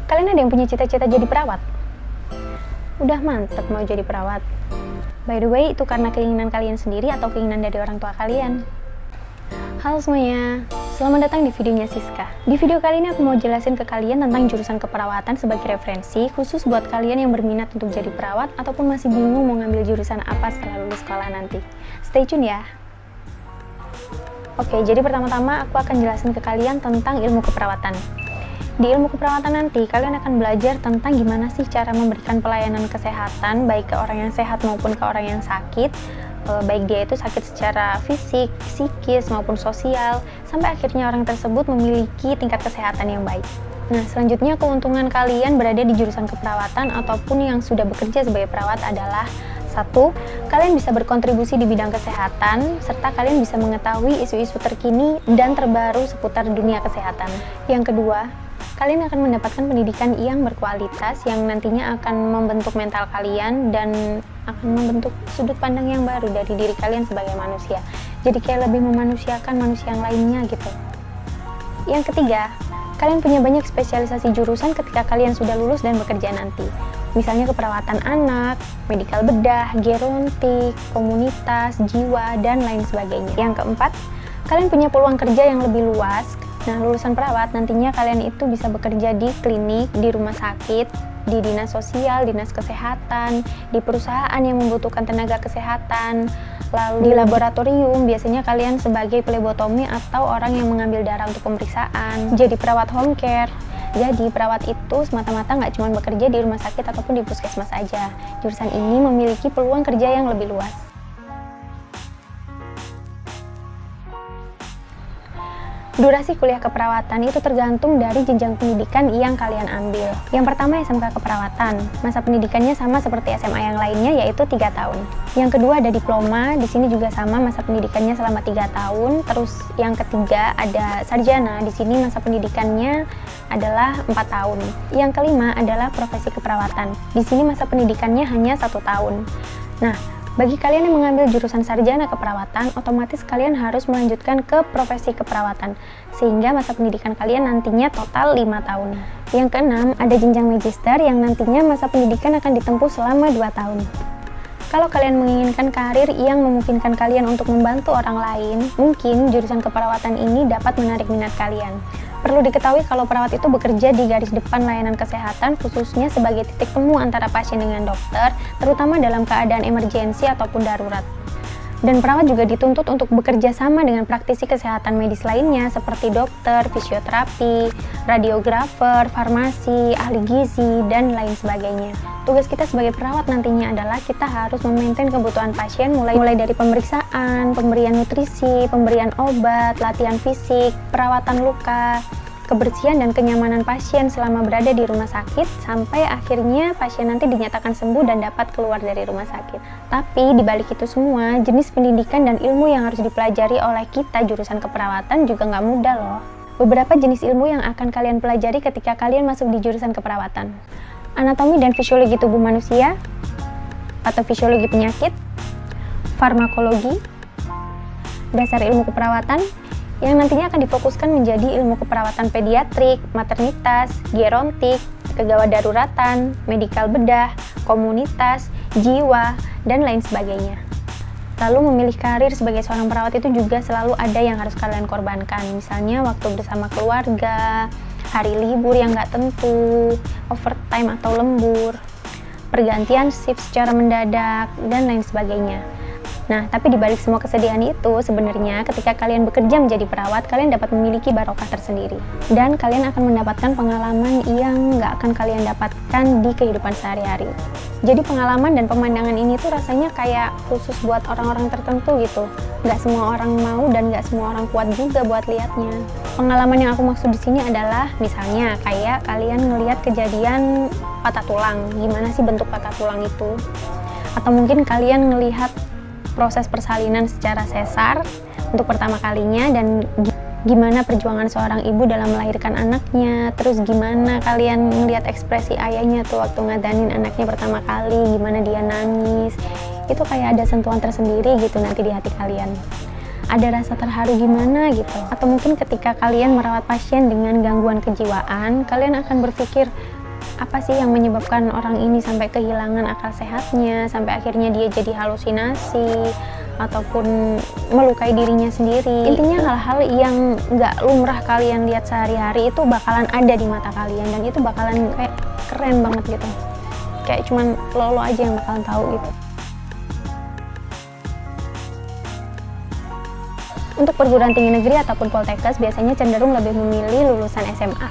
Kalian ada yang punya cita-cita jadi perawat? Udah mantep mau jadi perawat? By the way, itu karena keinginan kalian sendiri atau keinginan dari orang tua kalian? Halo semuanya, selamat datang di videonya Siska. Di video kali ini aku mau jelasin ke kalian tentang jurusan keperawatan sebagai referensi khusus buat kalian yang berminat untuk jadi perawat ataupun masih bingung mau ngambil jurusan apa setelah lulus sekolah nanti. Stay tune ya. Oke, jadi pertama-tama aku akan jelasin ke kalian tentang ilmu keperawatan. Di ilmu keperawatan nanti, kalian akan belajar tentang gimana sih cara memberikan pelayanan kesehatan baik ke orang yang sehat maupun ke orang yang sakit, baik dia itu sakit secara fisik, psikis, maupun sosial, sampai akhirnya orang tersebut memiliki tingkat kesehatan yang baik. Nah, selanjutnya keuntungan kalian berada di jurusan keperawatan ataupun yang sudah bekerja sebagai perawat adalah: 1. Kalian bisa berkontribusi di bidang kesehatan, serta kalian bisa mengetahui isu-isu terkini dan terbaru seputar dunia kesehatan. Yang kedua, kalian akan mendapatkan pendidikan yang berkualitas yang nantinya akan membentuk mental kalian dan akan membentuk sudut pandang yang baru dari diri kalian sebagai manusia. Jadi kayak lebih memanusiakan manusia yang lainnya gitu. Yang ketiga, kalian punya banyak spesialisasi jurusan ketika kalian sudah lulus dan bekerja nanti. Misalnya keperawatan anak, medikal bedah, gerontik, komunitas, jiwa, dan lain sebagainya. Yang keempat, kalian punya peluang kerja yang lebih luas. Nah, lulusan perawat nantinya kalian itu bisa bekerja di klinik, di rumah sakit, di dinas sosial, dinas kesehatan, di perusahaan yang membutuhkan tenaga kesehatan, lalu di laboratorium biasanya kalian sebagai plebotomi atau orang yang mengambil darah untuk pemeriksaan, jadi perawat home care. Jadi perawat itu semata-mata nggak cuma bekerja di rumah sakit ataupun di puskesmas aja. Jurusan ini memiliki peluang kerja yang lebih luas. Durasi kuliah keperawatan itu tergantung dari jenjang pendidikan yang kalian ambil. Yang pertama SMK keperawatan. Masa pendidikannya sama seperti SMA yang lainnya, yaitu 3 tahun. Yang kedua ada diploma, di sini juga sama masa pendidikannya selama 3 tahun. Terus yang ketiga ada sarjana, di sini masa pendidikannya adalah 4 tahun. Yang kelima adalah profesi keperawatan. Di sini masa pendidikannya hanya 1 tahun. Nah, bagi kalian yang mengambil jurusan sarjana keperawatan, otomatis kalian harus melanjutkan ke profesi keperawatan, sehingga masa pendidikan kalian nantinya total 5 tahun. Yang keenam, ada jenjang magister yang nantinya masa pendidikan akan ditempuh selama 2 tahun. Kalau kalian menginginkan karir yang memungkinkan kalian untuk membantu orang lain, mungkin jurusan keperawatan ini dapat menarik minat kalian. Perlu diketahui kalau perawat itu bekerja di garis depan layanan kesehatan, khususnya sebagai titik temu antara pasien dengan dokter, terutama dalam keadaan emergensi ataupun darurat. Dan perawat juga dituntut untuk bekerja sama dengan praktisi kesehatan medis lainnya seperti dokter, fisioterapi, radiografer, farmasi, ahli gizi, dan lain sebagainya. Tugas kita sebagai perawat nantinya adalah kita harus memaintain kebutuhan pasien mulai dari pemeriksaan, pemberian nutrisi, pemberian obat, latihan fisik, perawatan luka, kebersihan dan kenyamanan pasien selama berada di rumah sakit sampai akhirnya pasien nanti dinyatakan sembuh dan dapat keluar dari rumah sakit. Tapi dibalik itu semua, jenis pendidikan dan ilmu yang harus dipelajari oleh kita jurusan keperawatan juga nggak mudah loh. Beberapa jenis ilmu yang akan kalian pelajari ketika kalian masuk di jurusan keperawatan: anatomi dan fisiologi tubuh manusia atau fisiologi penyakit, farmakologi, dasar ilmu keperawatan yang nantinya akan difokuskan menjadi ilmu keperawatan pediatrik, maternitas, gerontik, kegawat daruratan, medikal bedah, komunitas, jiwa, dan lain sebagainya. Lalu memilih karir sebagai seorang perawat itu juga selalu ada yang harus kalian korbankan, misalnya waktu bersama keluarga, hari libur yang nggak tentu, overtime atau lembur, pergantian shift secara mendadak, dan lain sebagainya. Nah, tapi dibalik semua kesedihan itu, sebenarnya ketika kalian bekerja menjadi perawat, kalian dapat memiliki barokah tersendiri. Dan kalian akan mendapatkan pengalaman yang nggak akan kalian dapatkan di kehidupan sehari-hari. Jadi pengalaman dan pemandangan ini tuh rasanya kayak khusus buat orang-orang tertentu gitu. Nggak semua orang mau dan nggak semua orang kuat juga buat lihatnya. Pengalaman yang aku maksud di sini adalah misalnya kayak kalian ngelihat kejadian patah tulang, gimana sih bentuk patah tulang itu? Atau mungkin kalian ngelihat proses persalinan secara sesar untuk pertama kalinya dan gimana perjuangan seorang ibu dalam melahirkan anaknya, terus gimana kalian ngelihat ekspresi ayahnya tuh waktu ngadanin anaknya pertama kali, gimana dia nangis. Itu kayak ada sentuhan tersendiri gitu nanti di hati kalian. Ada rasa terharu gimana gitu. Atau mungkin ketika kalian merawat pasien dengan gangguan kejiwaan, kalian akan berpikir, apa sih yang menyebabkan orang ini sampai kehilangan akal sehatnya, sampai akhirnya dia jadi halusinasi ataupun melukai dirinya sendiri. Intinya hal-hal yang nggak lumrah kalian lihat sehari-hari itu bakalan ada di mata kalian, dan itu bakalan kayak keren banget gitu, kayak cuman lo aja yang bakalan tahu gitu. Untuk perguruan tinggi negeri ataupun Poltekkes biasanya cenderung lebih memilih lulusan SMA.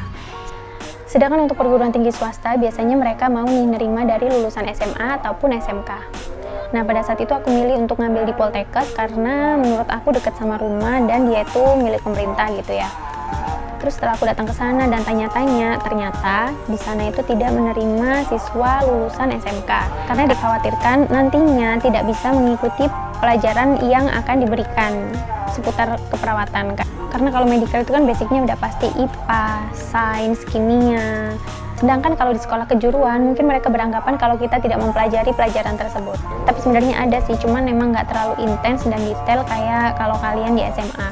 Sedangkan untuk perguruan tinggi swasta biasanya mereka mau nerima dari lulusan SMA ataupun SMK. Nah, pada saat itu aku milih untuk ngambil di Poltekkes karena menurut aku dekat sama rumah dan dia itu milik pemerintah gitu ya. Terus setelah aku datang ke sana dan tanya-tanya, ternyata di sana itu tidak menerima siswa lulusan SMK karena dikhawatirkan nantinya tidak bisa mengikuti pelajaran yang akan diberikan seputar keperawatan. Karena kalau medical itu kan basicnya udah pasti IPA, sains, kimia. Sedangkan kalau di sekolah kejuruan mungkin mereka beranggapan kalau kita tidak mempelajari pelajaran tersebut. Tapi sebenarnya ada sih, cuman memang nggak terlalu intens dan detail kayak kalau kalian di SMA.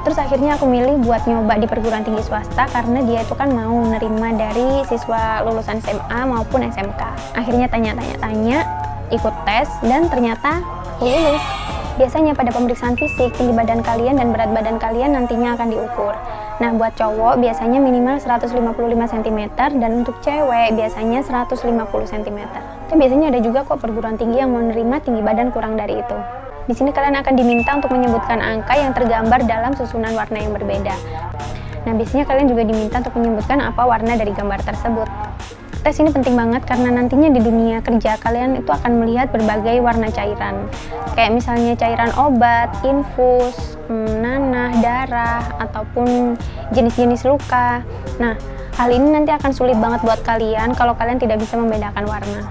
Terus akhirnya aku milih buat nyoba di perguruan tinggi swasta karena dia itu kan mau nerima dari siswa lulusan SMA maupun SMK. Akhirnya tanya-tanya, ikut tes, dan ternyata lulus. Biasanya pada pemeriksaan fisik, tinggi badan kalian dan berat badan kalian nantinya akan diukur. Nah, buat cowok biasanya minimal 155 cm dan untuk cewek biasanya 150 cm. Tapi biasanya ada juga kok perguruan tinggi yang menerima tinggi badan kurang dari itu. Di sini kalian akan diminta untuk menyebutkan angka yang tergambar dalam susunan warna yang berbeda. Nah, biasanya kalian juga diminta untuk menyebutkan apa warna dari gambar tersebut. Tes ini penting banget karena nantinya di dunia kerja kalian itu akan melihat berbagai warna cairan. Kayak misalnya cairan obat, infus, nanah, darah, ataupun jenis-jenis luka. Nah, hal ini nanti akan sulit banget buat kalian kalau kalian tidak bisa membedakan warna.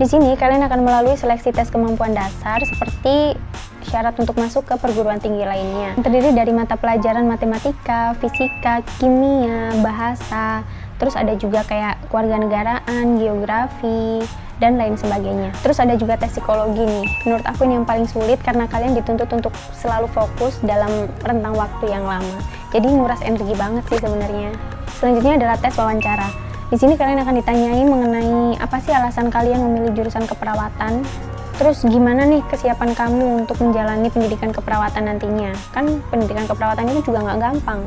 Di sini kalian akan melalui seleksi tes kemampuan dasar seperti syarat untuk masuk ke perguruan tinggi lainnya. Terdiri dari mata pelajaran matematika, fisika, kimia, bahasa, terus ada juga kayak kewarganegaraan, geografi, dan lain sebagainya. Terus ada juga tes psikologi nih. Menurut aku ini yang paling sulit karena kalian dituntut untuk selalu fokus dalam rentang waktu yang lama. Jadi nguras energi banget sih sebenarnya. Selanjutnya adalah tes wawancara. Di sini kalian akan ditanyai mengenai apa sih alasan kalian memilih jurusan keperawatan. Terus gimana nih kesiapan kamu untuk menjalani pendidikan keperawatan nantinya? Kan pendidikan keperawatan itu juga nggak gampang.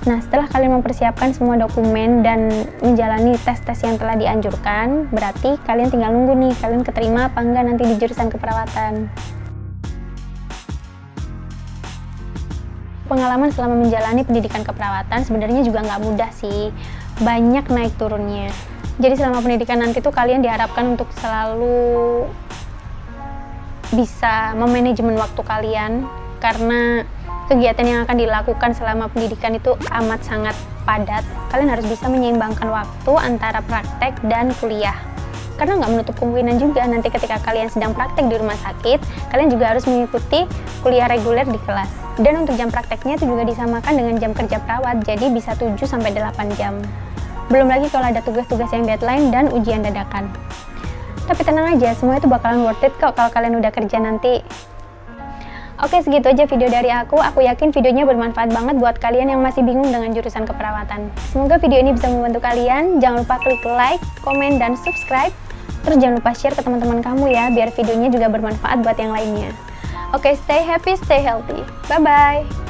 Nah, setelah kalian mempersiapkan semua dokumen dan menjalani tes-tes yang telah dianjurkan, berarti kalian tinggal nunggu nih, kalian keterima apa enggak nanti di jurusan keperawatan. Pengalaman selama menjalani pendidikan keperawatan sebenarnya juga nggak mudah sih, banyak naik turunnya. Jadi selama pendidikan nanti tuh kalian diharapkan untuk selalu bisa memanajemen waktu kalian, karena kegiatan yang akan dilakukan selama pendidikan itu amat sangat padat. Kalian harus bisa menyeimbangkan waktu antara praktek dan kuliah. Karena nggak menutup kemungkinan juga nanti ketika kalian sedang praktek di rumah sakit, kalian juga harus mengikuti kuliah reguler di kelas. Dan untuk jam prakteknya itu juga disamakan dengan jam kerja perawat, jadi bisa 7-8 jam. Belum lagi kalau ada tugas-tugas yang deadline dan ujian dadakan. Tapi tenang aja, semua itu bakalan worth it kok kalau kalian udah kerja nanti. Oke, segitu aja video dari aku. Aku yakin videonya bermanfaat banget buat kalian yang masih bingung dengan jurusan keperawatan. Semoga video ini bisa membantu kalian. Jangan lupa klik like, komen, dan subscribe. Terus jangan lupa share ke teman-teman kamu ya, biar videonya juga bermanfaat buat yang lainnya. Oke, stay happy, stay healthy. Bye-bye.